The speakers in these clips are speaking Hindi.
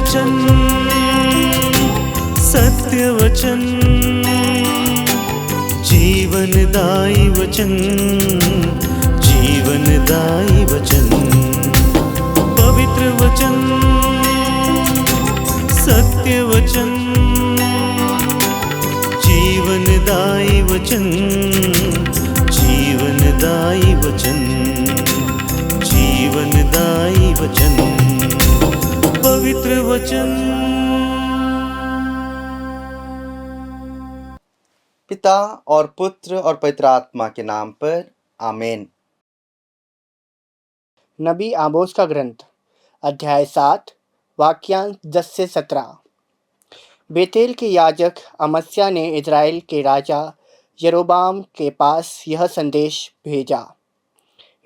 वचन, सत्य वचन, जीवनदायी वचन, जीवनदायी वचन। पवित्र वचन, सत्य वचन, जीवनदायी वचन, जीवनदायी वचन, जीवनदायी वचन, पवित्र वचन। पिता और पुत्र और पवित्र आत्मा के नाम पर आमीन। नबी आमोस का ग्रंथ, अध्याय 7, वाक्यांश 10 से 17। बेतेल के याजक अमस्या ने इज़राइल के राजा यरोबाम के पास यह संदेश भेजा,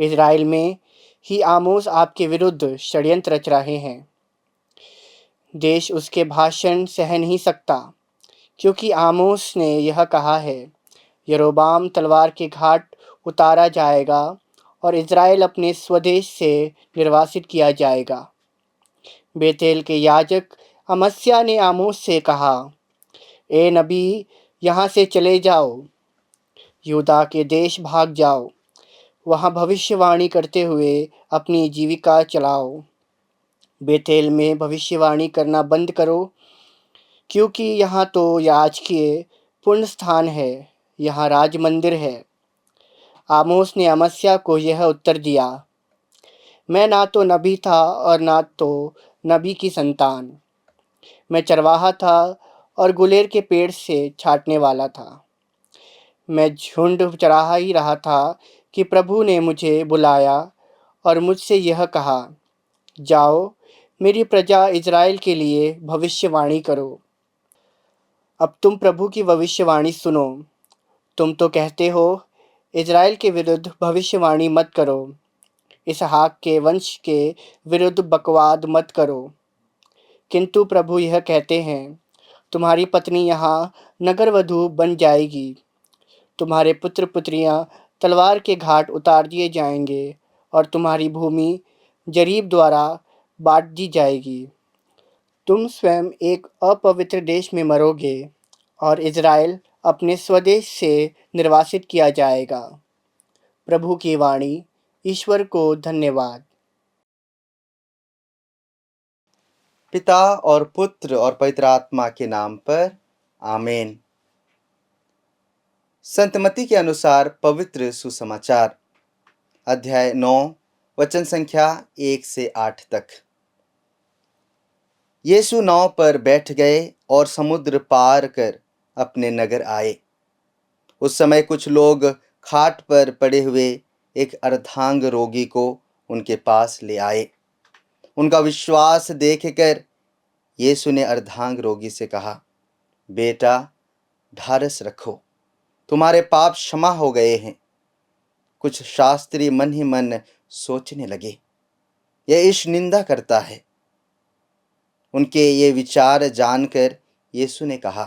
इज़राइल में ही आमोस आपके विरुद्ध षड्यंत्र रच रहे हैं। देश उसके भाषण सह नहीं सकता, क्योंकि आमोस ने यह कहा है, यरोबाम तलवार के घाट उतारा जाएगा और इज़राइल अपने स्वदेश से निर्वासित किया जाएगा। बेतेल के याजक अमस्या ने आमोस से कहा, ए नबी, यहाँ से चले जाओ, यूदा के देश भाग जाओ, वहाँ भविष्यवाणी करते हुए अपनी जीविका चलाओ। बेतेल में भविष्यवाणी करना बंद करो, क्योंकि यहाँ तो याजकीय पुण्य स्थान है, यहाँ राज मंदिर है। आमोस ने अमस्या को यह उत्तर दिया, मैं ना तो नबी था और ना तो नबी की संतान। मैं चरवाहा था और गुलेर के पेड़ से छाटने वाला था। मैं झुंड चरा ही रहा था कि प्रभु ने मुझे बुलाया और मुझसे यह कहा, जाओ, मेरी प्रजा इज़राइल के लिए भविष्यवाणी करो। अब तुम प्रभु की भविष्यवाणी सुनो। तुम तो कहते हो, इज़राइल के विरुद्ध भविष्यवाणी मत करो, इसहाक के वंश के विरुद्ध बकवाद मत करो। किंतु प्रभु यह कहते हैं, तुम्हारी पत्नी यहाँ नगरवधु बन जाएगी, तुम्हारे पुत्र पुत्रियाँ तलवार के घाट उतार दिए जाएंगे और तुम्हारी भूमि जरीब द्वारा बांट दी जाएगी। तुम स्वयं एक अपवित्र देश में मरोगे और इज़राइल अपने स्वदेश से निर्वासित किया जाएगा। प्रभु की वाणी। ईश्वर को धन्यवाद। पिता और पुत्र और पवित्र आत्मा के नाम पर आमीन। संत मत्ती के अनुसार पवित्र सुसमाचार, अध्याय 9, वचन संख्या 1 से 8 तक। यीशु नाव पर बैठ गए और समुद्र पार कर अपने नगर आए। उस समय कुछ लोग खाट पर पड़े हुए एक अर्धांग रोगी को उनके पास ले आए। उनका विश्वास देखकर यीशु ने अर्धांग रोगी से कहा, बेटा, ढारस रखो, तुम्हारे पाप क्षमा हो गए हैं। कुछ शास्त्री मन ही मन सोचने लगे, यह ईश निंदा करता है। उनके ये विचार जानकर यीशु ने कहा,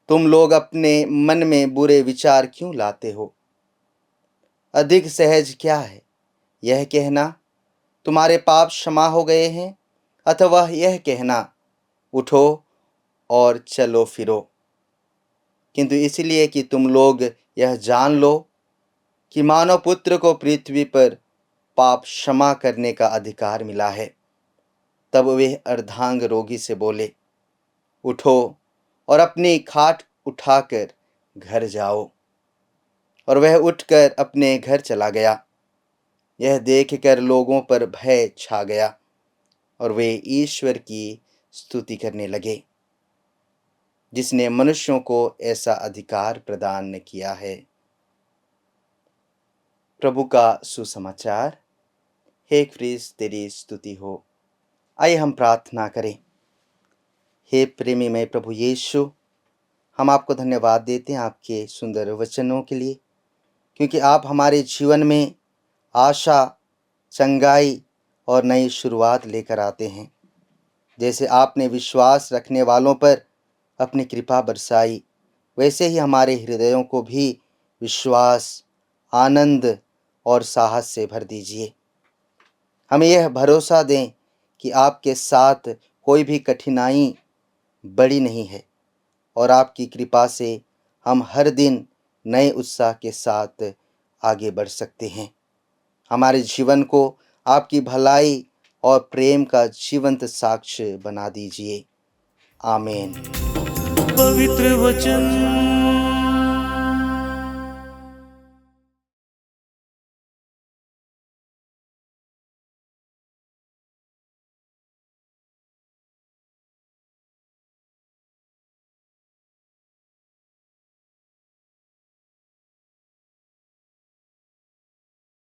तुम लोग अपने मन में बुरे विचार क्यों लाते हो? अधिक सहज क्या है, यह कहना, तुम्हारे पाप क्षमा हो गए हैं, अथवा यह कहना, उठो और चलो फिरो? किंतु इसलिए कि तुम लोग यह जान लो कि मानव पुत्र को पृथ्वी पर पाप क्षमा करने का अधिकार मिला है। तब वे अर्धांग रोगी से बोले, उठो और अपनी खाट उठाकर घर जाओ। और वह उठकर अपने घर चला गया। यह देखकर लोगों पर भय छा गया और वे ईश्वर की स्तुति करने लगे, जिसने मनुष्यों को ऐसा अधिकार प्रदान किया है। प्रभु का सुसमाचार। हे ख्रीस्त, तेरी स्तुति हो। आइए हम प्रार्थना करें। हे प्रेमी में प्रभु यीशु, हम आपको धन्यवाद देते हैं आपके सुंदर वचनों के लिए, क्योंकि आप हमारे जीवन में आशा, चंगाई और नई शुरुआत लेकर आते हैं। जैसे आपने विश्वास रखने वालों पर अपनी कृपा बरसाई, वैसे ही हमारे हृदयों को भी विश्वास, आनंद और साहस से भर दीजिए। हमें यह भरोसा दें कि आपके साथ कोई भी कठिनाई बड़ी नहीं है और आपकी कृपा से हम हर दिन नए उत्साह के साथ आगे बढ़ सकते हैं। हमारे जीवन को आपकी भलाई और प्रेम का जीवंत साक्ष्य बना दीजिए। आमीन। पवित्र वचन